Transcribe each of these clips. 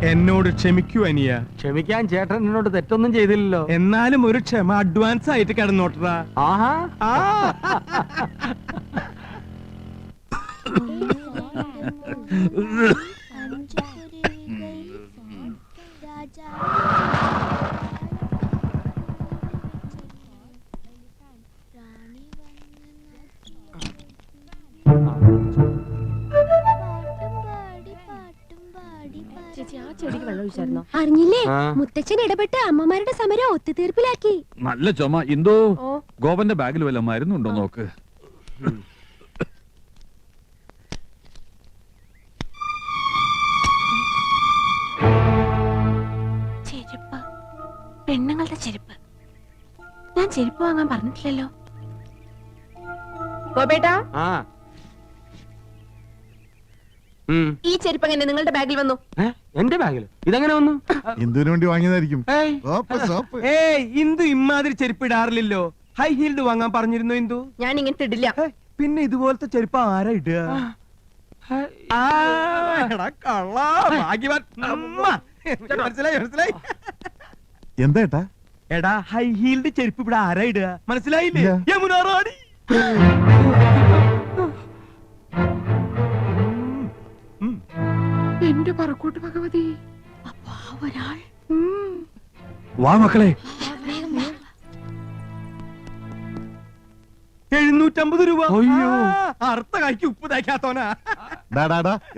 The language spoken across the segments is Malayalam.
എന്നോട് ക്ഷമിക്കൂ അനിയ. ക്ഷമിക്കാൻ ചേട്ടൻ എന്നോട് തെറ്റൊന്നും ചെയ്തില്ലല്ലോ. എന്നാലും ഒരു ക്ഷമ അഡ്വാൻസ് ആയിട്ട് കിടന്നോട്ടറാ. ആഹാ. അറിഞ്ഞില്ലേ, മുത്തച്ഛൻ ഇടപെട്ട് അമ്മമാരുടെ സമരം ഒത്തുതീർപ്പിലാക്കി. നല്ല ചുമ. എന്തോ ഗോപന്റെ ബാഗിൽ വല്ല മരുന്നുണ്ടോ നോക്ക്. ചെരുപ്പ്, പെണ്ണുങ്ങളുടെ ചെരുപ്പ്. ഞാൻ ചെരുപ്പ് വാങ്ങാൻ പറഞ്ഞിട്ടില്ലല്ലോ. ഗോപേട്ടാ, ഈ ചെരുപ്പ് എങ്ങനെ നിങ്ങളുടെ ബാഗിൽ വന്നു? എന്റെ ബാഗിൽ ഇതെങ്ങനെ വന്നു? എന്തിനു വേണ്ടി വാങ്ങിയതായിരിക്കും. ഇന്ദു ഇമാതിരി ചെരുപ്പ് ഇടാറില്ലല്ലോ. ഹൈ ഹീൽഡ് വാങ്ങാൻ പറഞ്ഞിരുന്നു ഇന്ദു. ഞാൻ ഇങ്ങനത്തെ ഇടില്ല. പിന്നെ ഇതുപോലത്തെ ചെരുപ്പ് ആരാ ഇടുക? മനസ്സിലായി. എന്താ എടാ, ഹൈ ഹീൽഡ് ചെരുപ്പ് ഇവിടെ ആരാ ഇടുക? മനസ്സിലായില്ലേ? യമുന റാണി. എന്റെ പറക്കൂട്ട് ഭഗവതി. അപ്പാ ഒരാൾ. വാ മക്കളെ. 750 രൂപ. അയ്യോ, അർത്ഥ കായ്ക്ക് ഉപ്പ് തയ്ക്കാത്തോനാ.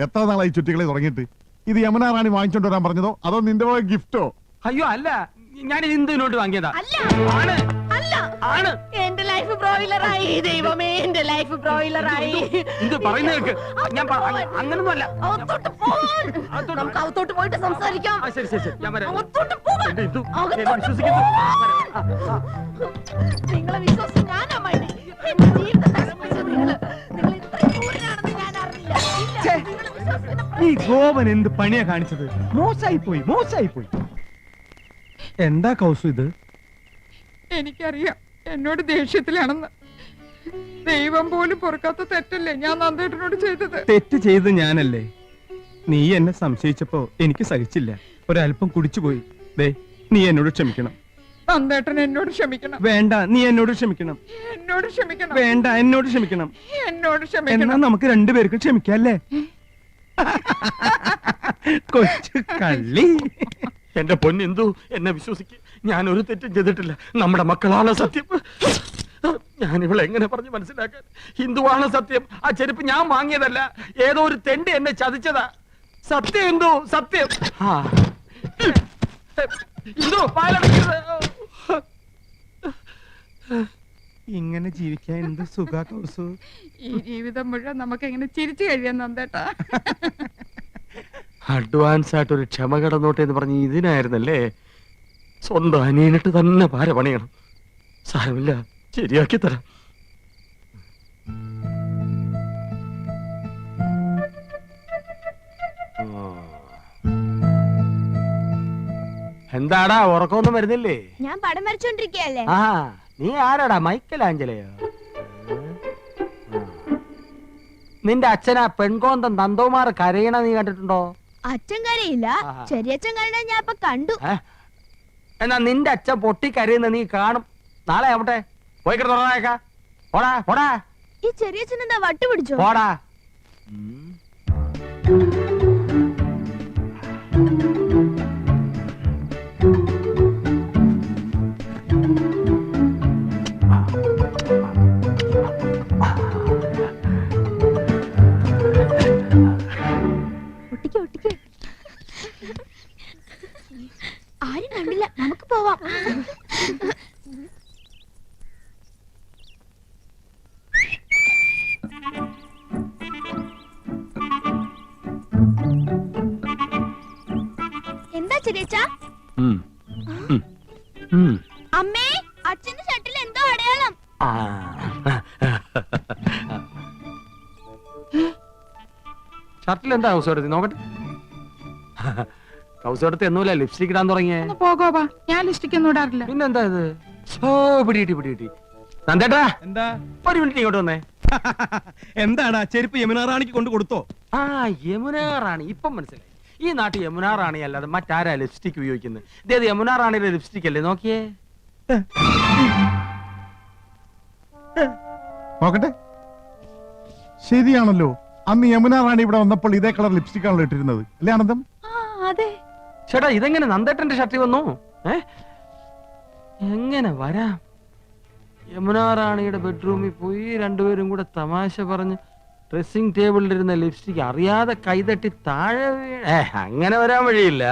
എത്ര നാളായി ചുറ്റികളെ തുടങ്ങിയിട്ട്? ഇത് യമുന റാണി വാങ്ങിച്ചോണ്ട് വരാൻ പറഞ്ഞതോ അതോ നിന്റെ ഗിഫ്റ്റോ? അയ്യോ അല്ല, ഞാൻ ഇന്ദുവിനോട്ട് വാങ്ങിയതാ. എന്റെ ലൈഫ് ബ്രോയിലറായി. ദൈവമേ, എന്റെ ലൈഫ് ബ്രോയിലറായി. ഇത് പറയുന്ന കേൾക്ക്. ഞാൻ അങ്ങനൊന്നും അല്ല. നമുക്ക് അകത്തോട്ട് പോയിട്ട് സംസാരിക്കാം. ശരി ശരി ശരി, ഞാൻ വരാം. നിങ്ങളെ വിശ്വാസം ഞാനാ മൈനി. എന്റെ ജീവിതം നശിപ്പിച്ചത് നിങ്ങള്. നിങ്ങൾ ഇത്രയും ക്രൂരനാണെന്ന് ഞാൻ അറിഞ്ഞില്ല. ഈ ഗോപൻ എന്ത് പണിയാ കാണിച്ചത്? മോശമായി പോയി. എന്താ കൗസു ഇത്? എനിക്കറിയാം എന്നോട് ദേഷ്യത്തിലാണെന്ന്. ദൈവം പോലും പൊറുക്കാത്ത തെറ്റല്ലേ ഞാൻ നന്ദേട്ടനോട് ചെയ്തത്? തെറ്റ് ചെയ്ത് ഞാനല്ലേ. നീ എന്നെ സംശയിച്ചപ്പോ എനിക്ക് സഹിച്ചില്ല. ഒരല്പം കുടിച്ചുപോയി. ദേ, നീ എന്നോട് ക്ഷമിക്കണം. നന്ദേട്ടൻ എന്നോട് ക്ഷമിക്കണം. വേണ്ട, നീ എന്നോട് ക്ഷമിക്കണം. എന്നോട് ക്ഷമിക്കണം. വേണ്ട, എന്നോട് ക്ഷമിക്കണം. എന്നോട് ക്ഷമിക്കണം. എന്നാ നമുക്ക് രണ്ടുപേർക്കും ക്ഷമിക്കല്ലേ? കൊച്ചു കള്ളി. എന്റെ പൊന്നെന്തു, എന്നെ വിശ്വസിക്ക്. ഞാൻ ഒരു തെറ്റും ചെയ്തിട്ടില്ല. നമ്മുടെ മക്കളാണ് സത്യം. ഞാൻ ഇവളെ എങ്ങനെ പറഞ്ഞു മനസ്സിലാക്കാൻ? ഹിന്ദുവാണ് സത്യം. ആ ചെരുപ്പ് ഞാൻ വാങ്ങിയതല്ല. ഏതോ ഒരു തെണ്ടി എന്നെ ചതിച്ചതാ. സത്യം എന്തോ സത്യം. ഇങ്ങനെ ജീവിക്കാൻ എന്ത് സുഖ കൗസു. ഈ ജീവിതം മുഴുവൻ നമുക്ക് എങ്ങനെ ചിരിച്ചു കഴിയാൻ നന്ദേട്ടാ. അഡ്വാൻസ് ആയിട്ട് ഒരു ക്ഷമ കടന്നോട്ടെ എന്ന് പറഞ്ഞ് ഇതിനായിരുന്നല്ലേ? സ്വന്തം അനിയനിട്ട് തന്നെ പാര പണിയണം. സാരമില്ല, ശരിയാക്കി തരാം. എന്താടാ, ഉറക്കമൊന്നും വരുന്നില്ലേ? ഞാൻ പടം വരച്ചോണ്ടിരിക്കയല്ലേ. ആ, നീ ആരാടാ? മൈക്കൽ ആഞ്ചലയോ? നിന്റെ അച്ഛനാ പെൺകോന്തൻ നന്ദകുമാർ കരയണ നീ കണ്ടിട്ടുണ്ടോ? അച്ഛൻ കരയില്ല, ചെറിയച്ഛൻ കരയണ ഞാൻ ഇപ്പൊ കണ്ടു. എന്നാ നിന്റെ അച്ഛൻ പൊട്ടി കരയുന്ന നീ കാണും. നാളെ ആവട്ടെ, പോയി കിടന്നേക്കാ. പോടാ പോടാ. ഈ ചെറിയച്ഛൻ എന്താ വട്ട് പിടിച്ചോ? പോടാ. ആരും കണ്ടില്ല, നമുക്ക് പോവാം. എന്താ ചെറിയച്ച? അമ്മേ, അച്ഛന്റെ ഷർട്ടിൽ എന്തോ അടയാളം. ഷർട്ടിൽ എന്താ കൗസോടത്തി? നോക്കട്ടെ. കൗസോടത്തി എന്നൂല ലിപ്സ്റ്റിക് ഇടാൻ തുടങ്ങിയേ. പോകോപ്പാ, ഞാൻ ലിപ്സ്റ്റിക് ഒന്നും ഇടാറില്ല. പിന്നെന്താ ഇത്? ഓ, പിടികിട്ടി. നന്ദേട്ടാ, എന്താ? ഒരു മിനിറ്റ് ഇങ്ങോട്ട് വന്നേ. എന്താടാ, ചെരുപ്പ് യമുന റാണിക്ക് കൊണ്ട് കൊടുത്തോ? ആ, യമുന റാണി ഇപ്പം മനസ്സിലായി. ഈ നാട്ടിൽ യമുനാ റാണി അല്ലാതെ മറ്റാരാ ലിപ്സ്റ്റിക് ഉപയോഗിക്കുന്നത്? ഇതേത് യമുനാ റാണിയുടെ ലിപ്സ്റ്റിക് അല്ലേ? നോക്കിയേ. നോക്കട്ടെ, ശരിയാണല്ലോ. അന്ന് യമുന റാണി ഇവിടെ വന്നപ്പോൾ ഇതേ കളർ ലിപ്സ്റ്റിക് ആണല്ലോ ഇട്ടിരുന്നത്, അല്ലേ ആനന്ദം? അതെ. ചേട്ടാ ഇതെങ്ങനെ നന്ദേട്ടന്റെ ഷർട്ടിൽ വന്നു? എങ്ങനെ വരാം? യമുനാ റാണിയുടെ ബെഡ്റൂമിൽ പോയി രണ്ടുപേരും കൂടെ തമാശ പറഞ്ഞ് ഡ്രസ്സിംഗ് ടേബിളിലിരുന്ന ലിപ്സ്റ്റിക് അറിയാതെ കൈതട്ടി താഴെ അങ്ങനെ വരാൻ വഴിയില്ല.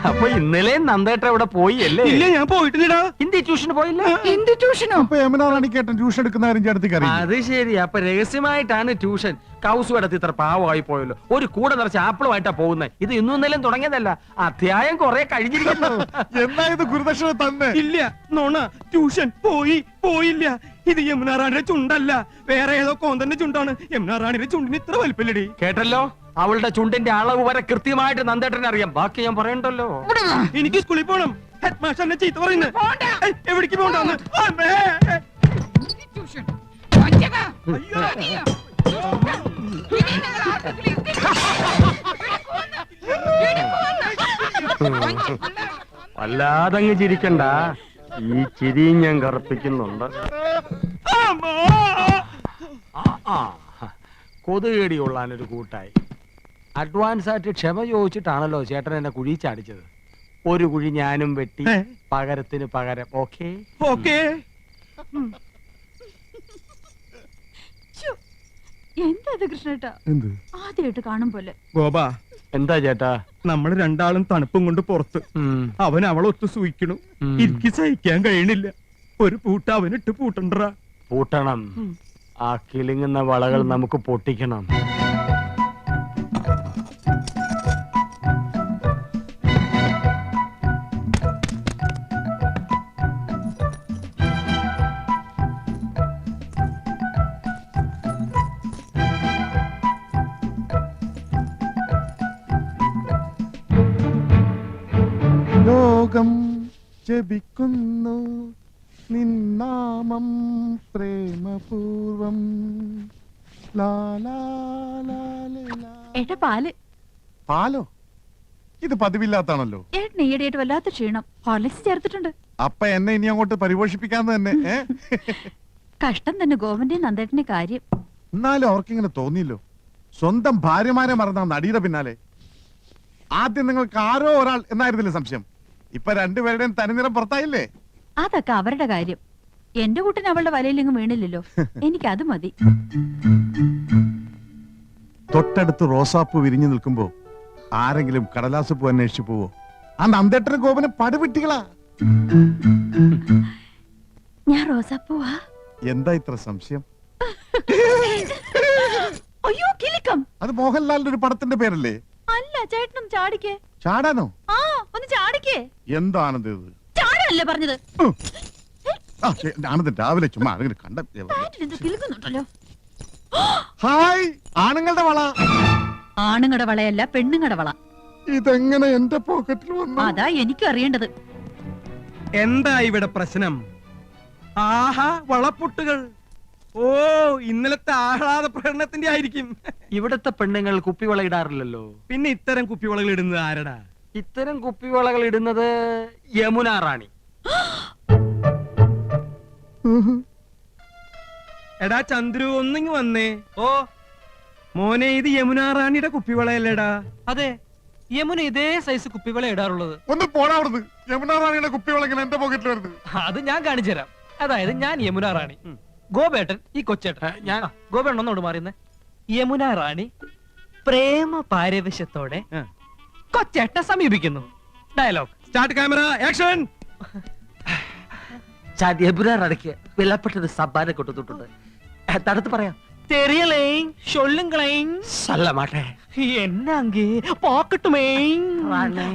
അപ്പൊ ഇന്നലെ നന്ദേട്ട ഇവിടെ പോയി അല്ലേ? ഇല്ല, ഞാൻ പോയിട്ടില്ലടാ. ഹിന്ദി ട്യൂഷന് പോയില്ല? ഹിന്ദി ട്യൂഷനോ? അപ്പൊ യമുന റാണിക്കേട്ടൻ ട്യൂഷൻ എടുക്കുന്ന കാര്യം ചേട്ടത്തിക്ക് അറിയാം. അത് ശരി. അപ്പൊ രഹസ്യമായിട്ടാണ് ട്യൂഷൻ. കൗസു കിടത്തി ഇത്ര പാവമായി പോയല്ലോ. ഒരു കൂടെ നിറച്ച് ആപ്പിളുമായിട്ടാ പോകുന്നത്. ഇത് ഇന്നും ഇന്നലെയും തുടങ്ങിയതല്ല, അധ്യായം കുറെ കഴിഞ്ഞിരിക്കുന്നു. എന്നാ ഇത് ഗുരുദക്ഷിണ തന്നെ? ഇല്ല, നോണ. ട്യൂഷൻ പോയില്ല. ഇത് യമുനാ റാണിയുടെ ചുണ്ടല്ല, വേറെ ഏതോ കോന്തന്റെ ചുണ്ടാണ്. യമുനാ റാണിയുടെ ചുണ്ടിന് ഇത്ര വലിപ്പല്ലടി. കേട്ടല്ലോ, അവളുടെ ചുണ്ടിന്റെ അളവ് വരെ കൃത്യമായിട്ട് നന്ദേട്ടനെ അറിയാം. ബാക്കി ഞാൻ പറയണ്ടല്ലോ. എനിക്ക് സ്കൂളിൽ പോണം. ഹെഡ് മാസ്റ്റർ എന്നെ ചീത്ത പറയുന്നത്. എവിടേക്ക് പോകണ്ടെന്ന്? ഹിന്ദി ട്യൂഷൻ. വഞ്ചക. അയ്യോ. ഇനി നിങ്ങൾ ആർക്കെങ്കിലും ഹിന്ദി വല്ലാതങ്ങ് ചിരിക്കണ്ട. ഈ ചിരി ഞാൻ കറുപ്പിക്കുന്നുണ്ട്. കൊതുകേടി കൊള്ളാനൊരു കൂട്ടായി. അഡ്വാൻസ് ആയിട്ട് ക്ഷമ ചോദിച്ചിട്ടാണല്ലോ ചേട്ടൻ എന്നെ കുഴി ചാടിച്ചത്. ഒരു കുഴി ഞാനും വെട്ടി, പകരത്തിന് പകരം. Okay okay. എന്താ ഇത് കൃഷ്ണേട്ടാ? എന്ത്? ആദ്യമായിട്ട് കാണും പോലെ. ഗോപാ, എന്താ ചേട്ടാ? നമ്മൾ രണ്ടാളും തണുപ്പും കൊണ്ട് പുറത്ത്. അവൻ അവളൊത്ത് സൂയിക്കണു. എനിക്ക് സഹിക്കാൻ കഴിയണില്ല. ഒരു പൂട്ട അവനിട്ട് പൂട്ടണ്ടാ. പൂട്ടണം. ആ കിളിങ്ങുന്ന വളകൾ നമുക്ക് പൊട്ടിക്കണം. ലോകം ജപിക്കുന്നു നിന്നാമം പ്രേമപൂർവം. ഏട്ടാ പാല്. പാലോ? ഇത് പതിവില്ലാത്താണല്ലോ. ഏട്ടൻ ഈയിടെയായിട്ട് വല്ലാത്ത ക്ഷീണം. ഹോർലിക്സ് ചേർത്തിട്ടുണ്ട്. അപ്പൊ എന്നെ ഇനി അങ്ങോട്ട് പരിപോഷിപ്പിക്കാന്ന് തന്നെ. കഷ്ടം തന്നെ ഗോവന്റെ നന്ദേട്ടന്റെ കാര്യം. എന്നാലും അവർക്കിങ്ങനെ തോന്നിയില്ലോ. സ്വന്തം ഭാര്യമാരെ മറന്ന നടിയുടെ പിന്നാലെ. ആദ്യം നിങ്ങൾക്ക് ആരോ ഒരാൾ എന്നായിരുന്നില്ലേ സംശയം? ഇപ്പൊ രണ്ടുപേരുടെയും തനിനിറം പുറത്തായില്ലേ? അതൊക്കെ അവരുടെ കാര്യം. എന്റെ കൂട്ടിന് അവളുടെ വലയിലെങ്ങും വീണില്ലല്ലോ. എനിക്കത് മതി. തൊട്ടടുത്ത് റോസാപ്പൂ വിരിഞ്ഞു നിൽക്കുമ്പോ ആരെങ്കിലും കടലാസ് പൂ അന്വേഷിച്ചു പോവോ? ആ നന്ദേട്ടന് ഗോപന് പടുവിട്ടികളാ. ഞാൻ റോസാപ്പൂവാ. എന്താ ഇത്ര സംശയം? അയ്യോ കിലുക്കം. അത് മോഹൻലാലിന്റെ ഒരു പടത്തിന്റെ പേരല്ലേ? അല്ല, ചേട്ടനും ചാടിക്കേ. ചാടാനോ? ആ, ഒന്ന് ചാടിക്കേ. എന്താണെന്ന് ഇത്? ചാടല്ലേ പറഞ്ഞത്? ആനന്ദൻ രാവിലെ ചുമ്മാ ആരെങ്കിലും കണ്ട. കിലുക്കുന്നുണ്ടല്ലോ. ഹായ്, ആണുങ്ങളുടെ വള. ആണുങ്ങളുടെ വളയല്ല, പെണ്ണുങ്ങളുടെ വള. ഇതെങ്ങനെ എന്റെ പോക്കറ്റിൽ വന്നു? അതാ എനിക്കും അറിയേണ്ടത്. എന്താ ഇവിടെ പ്രശ്നം? ആഹാ, വളപ്പൊട്ടുകൾ. ഓ, ഇന്നലത്തെ ആഹ്ലാദ പ്രകടനത്തിന്റെ ആയിരിക്കും. ഇവിടത്തെ പെണ്ണുങ്ങൾ കുപ്പിവള ഇടാറില്ലല്ലോ. പിന്നെ ഇത്തരം കുപ്പിവളകൾ ഇടുന്നത് ആരടാ? ഇത്തരം കുപ്പിവളകൾ ഇടുന്നത് യമുനാ റാണി. എടാ ചന്ദ്രു, ഒന്നിങ്ങ് വന്നേ. ഓ മോനെ, ഇത് യമുനാ റാണിയുടെ കുപ്പിവളയല്ലേടാ? അതെ, യമുന ഇതേ സൈസ് കുപ്പിവള ഇടാറുള്ളത്. ഒന്ന് പോടാവുന്നത്. യമുന റാണിയുടെ കുപ്പിവള ഇങ്ങനെ എന്റെ പോക്കറ്റിൽ വരുന്നത്. അത് ഞാൻ കാണിച്ചു തരാം. അതായത് ഞാൻ യമുന റാണി, ഗോപേട്ടൻ ഈ കൊച്ചേട്ടൻ. ഞാൻ ഗോപേട്ടൻ ഒന്നോട് മാറിയുന്നേ. യമുന റാണി പ്രേമ പാരവശ്യത്തോടെ കൊച്ചേട്ടനെ സമീപിക്കുന്നു. Dialogue start, camera, action. Yamuna റാണിക്ക് വിലപ്പെട്ടൊരു സമ്മാനം കൊണ്ടുവന്നിട്ടുണ്ട്. തടുത്ത് പറയാം. தெரியலை சொல்லுங்களேன். சொல்ல மாட்டேன். என்ன அங்கே பாக்கட்டுமே. റാണി.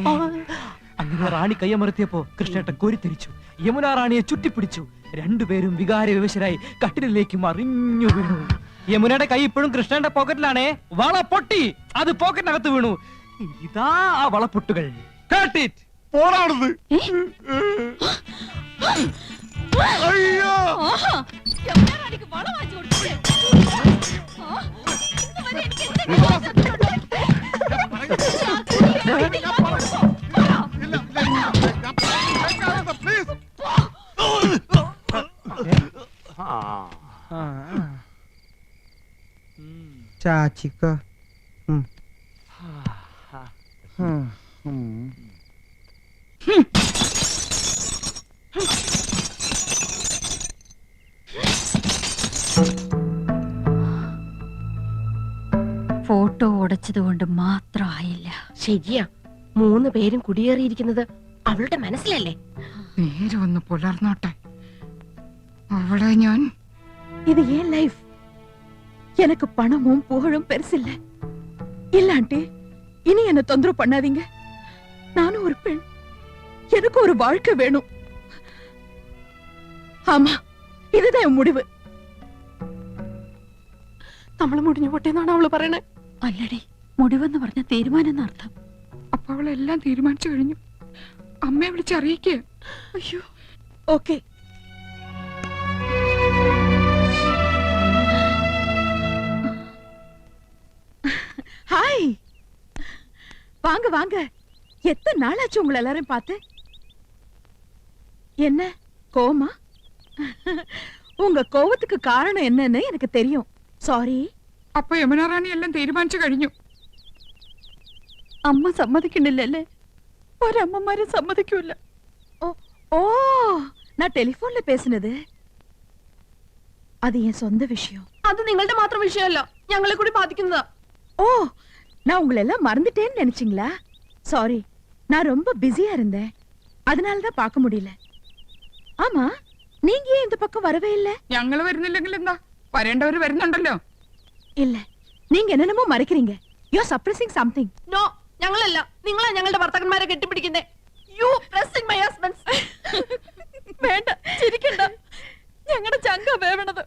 അങ്ങനെ റാണി കയ്യമർത്തിയപ്പോ കൃഷ്ണേട്ടൻ കോരിത്തിരിച്ചു. യമുന റാണിയെ ചുറ്റിപ്പിടിച്ചു. രണ്ടുപേരും വികാര വിവശരായി കട്ടിലേക്ക് മറിഞ്ഞു വീണു. യമുനയുടെ കൈ ഇപ്പോഴും കൃഷ്ണന്റെ പോക്കറ്റിലാണേ. വള പൊട്ടി, അത് പോക്കറ്റിനകത്ത് വീണു. ഇതാ ആ വളപ്പൊട്ടുകൾ. പോടാവുന്നത്. അയ്യോ ആഹാ, യമുനാ റാണിക്ക് വള വാങ്ങിച്ചു കൊടുത്തില്ലേ? ആ, ഇന്നുവരെ എനിക്ക് എന്തെങ്കിലും തന്നിട്ടുണ്ടോ? പ്ലീസ് ചാച്ചിക്ക ഫോട്ടോ ഉടച്ചത് കൊണ്ട് മാത്രമായില്ല. ശരിയാ, 3 പേരും കുടിയേറിയിരിക്കുന്നത് അവളുടെ മനസ്സിലല്ലേ? നേരെ ഒന്ന് പുലർന്നോട്ടെ. அவளை ஞான் இது ஏன் லைஃப்? எனக்கு பணமும் புகழும் பெருசில்ல. இல்ல ஆண்டி, இனி என்ன தொந்தரவு பண்ணாதீங்க. நானும் ஒரு பெண், எனக்கு ஒரு வாழ்க்கை வேணும். ஆமா, இதுதான் என் முடிவு. നമ്മള് മുടിഞ്ഞു പൊട്ടിയെന്നാണ് അവള് പറയണേ. അല്ലടി, മുടിവെന്ന് പറഞ്ഞ തീരുമാനം എന്നർത്ഥം. അപ്പൊ അവളെല്ലാം തീരുമാനിച്ചു കഴിഞ്ഞു. അമ്മയെ വിളിച്ചറിയിക്കുക. അയ്യോ, ഓക്കെ. ஹாய், வாங்க வாங்க. எத்தனை நாளாச்சு உங்களை எல்லாரும் பார்த்து? என்ன கோவமா? உங்க கோவத்துக்கு காரணம் என்னன்னு எனக்கு தெரியும். சாரி. അപ്പൊ യമുനാ റാണി എല്ലാം തീരുമാനിച്ചു കഴിഞ്ഞു. അമ്മ സമ്മതിക്കണില്ലല്ലേ? ഒരമ്മമാരും സമ്മതിക്കൂല. ഓ ഓ, நான் டெலிஃபோன்ல பேசினது அது என் சொந்த விஷயம். അത് നിങ്ങളുടെ മാത്രം വിഷയമല്ല, ഞങ്ങളെ കൂടി ബാധിക്കുന്നതാ. ஓ, நான் உங்களை எல்லாம் மறந்துட்டேன்னு நினைச்சீங்களா? சாரி, நான் ரொம்ப பிஸியா இருந்தேன், அதனால தான் பார்க்க முடியல. ஆமா, நீங்க ஏன் இந்த பக்கம் வரவே இல்ல? ഞങ്ങള് വരുന്നില്ലെങ്കിൽ എന്താ, വരേണ്ടവര് വരുന്നുണ്ടല്ലോ. இல்ல, நீங்க என்னென்னமோ மறைக்கிறீங்க. You are surprising something. No, ഞങ്ങളല്ല, നിങ്ങളാ ഞങ്ങളുടെ ഭർത്താക്കന്മാരെ കെട്ടിപ്പിടിക്കുന്നേ. You pressing my husbands. വേണ്ട, ചിരിക്കണ്ട. ഞങ്ങളുടെ ചങ്ക വേവണത്.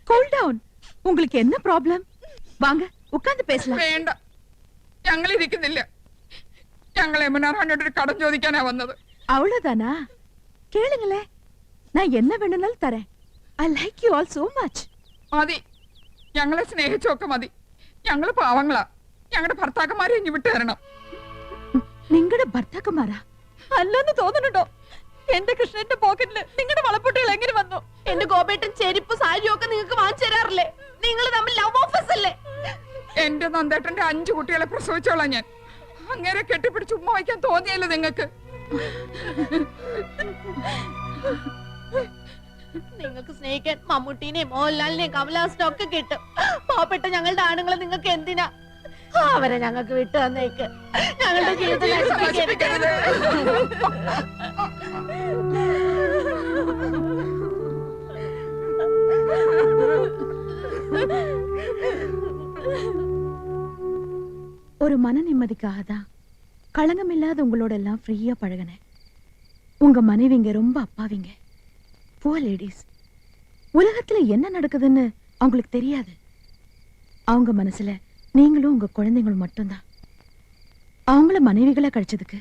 Cool down. உங்களுக்கு என்ன ப்ராப்ளம்? வாங்க உட்கார்ந்து பேசலாம். വേണ്ട, ഞങ്ങൾ ഇരിക്കുന്നില്ല. ഞങ്ങൾ യമുനാ റാണിയോട് ഒരു കടം ചോദിക്കാനാ വന്നത്. அவ்வளவுதானா? கேளுங்களே, நான் என்ன வேணும்னாலும் தரேன். I like you all so much. മതി, ഞങ്ങളെ സ്നേഹിച്ചൊക്കെ മതി. ഞങ്ങള് പാവങ്ങളാ. ഞങ്ങളുടെ ഭർത്താക്കന്മാരെ ഇനി വിട്ടു തരണം. നിങ്ങളുടെ ഭർത്താക്കന്മാരാ? അല്ലെന്ന് തോന്നുന്നുണ്ടോ? എന്റെ കൃഷ്ണന്റെ പോക്കറ്റില് നിങ്ങളുടെ വളപ്പൊട്ടുകൾ എങ്ങനെ വന്നു? എന്റെ ഗോപേട്ടൻ ചെരുപ്പ് സാരിയും ഒക്കെ നിങ്ങൾക്ക് വാങ്ങിച്ചു തരാറില്ലേ? നിങ്ങൾ തമ്മിൽ ലവ് ഓഫീസ് അല്ലേ? എന്റെ നന്ദേട്ടന്റെ 5 കുട്ടികളെ പ്രസവിച്ചോളാം ഞാൻ. അങ്ങനെ കെട്ടിപ്പിടിച്ച് ഉമ്മ വയ്ക്കാൻ തോന്നിയല്ലോ നിങ്ങൾക്ക്? നിങ്ങൾക്ക് സ്നേഹിക്കാൻ മമ്മൂട്ടിനെയും മോഹൻലാലിനെയും കമലഹാസനെയും ഒക്കെ കിട്ടും. പാവപ്പെട്ട ഞങ്ങളുടെ ആണുങ്ങളെ നിങ്ങൾക്ക് എന്തിനാ? അവരെ ഞങ്ങൾക്ക് വിട്ടു തന്നേക്ക്. ഞങ്ങളുടെ ജീവിതം നശിപ്പിക്കരുത്. ஒரு மன நிம்மதிக்காக தான் களங்கம் இல்லாத உங்களோட எல்லாம் ஃப்ரீயா பழகினேன். உங்க மனைவிங்க ரொம்ப அப்பாவிங்க, புவர் லேடிஸ். உலகத்துல என்ன நடக்குதுன்னு அவங்களுக்கு தெரியாது. அவங்க மனசுல நீங்களும் உங்க குழந்தைங்களும் மட்டும்தான். அவங்கள மனைவிகளை கழிச்சதுக்கு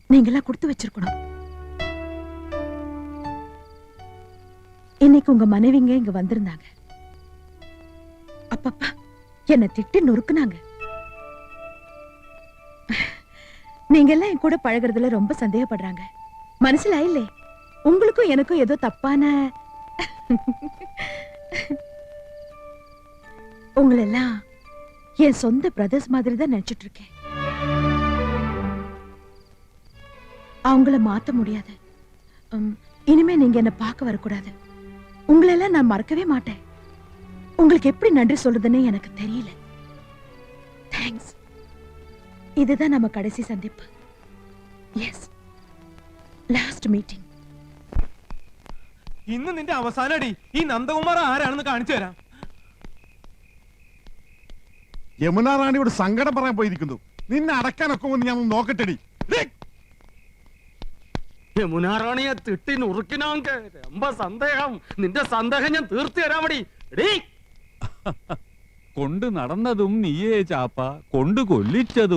நீங்களா கொடுத்து வச்சிருக்கணும். இன்னைக்கு உங்க மனைவிங்க இங்க வந்திருந்தாங்க. அப்பப்பா, என்ன திட்டி நொறுக்குனாங்க. நீங்க எல்லாம் என் கூட பழகுறதுல ரொம்ப சந்தேகப்படுறாங்க. மனசுல இல்லே, உங்களுக்கும் எனக்கும் ஏதோ தப்பான உங்களெல்லாம் என் சொந்த பிரதர்ஸ் மாதிரி தான் நினைச்சிட்டு இருக்கேன். அவங்கள மாத்த முடியாது. இனிமே நீங்க என்ன பார்க்க வரக்கூடாது. உங்களெல்லாம் நான் மறக்கவே மாட்டேன். உங்களுக்கு எப்படி நன்றி சொல்றதுன்னு எனக்கு தெரியல. தேங்க்ஸ். இதுதான் நம்ம கடைசி சந்திப்பு. Yes, last meeting. ഇന്ന് നിന്റെ അവസാനടി. ഈ നന്ദകുമാർ ആരാണെന്ന് കാണിച്ചു തരാം. യമുനാ റാണിയോട് സങ്കടം പറയാൻ പോയിരിക്കുന്നു. നിന്നെ അടക്കാനൊക്കെ ഒന്ന് ഞാൻ ഒന്ന് നോക്കട്ടെടി. യമുനാ റാണിയെ തിട്ടി നുറുക്കിനാങ്ക് രമ്പ സന്ദേഹം. നിന്റെ സന്ദേഹം ഞാൻ തീർത്തു തരാമടി. കൊണ്ട് നടന്നതും നീയേ ചാപ്പ, കൊണ്ട് കൊല്ലിച്ചതും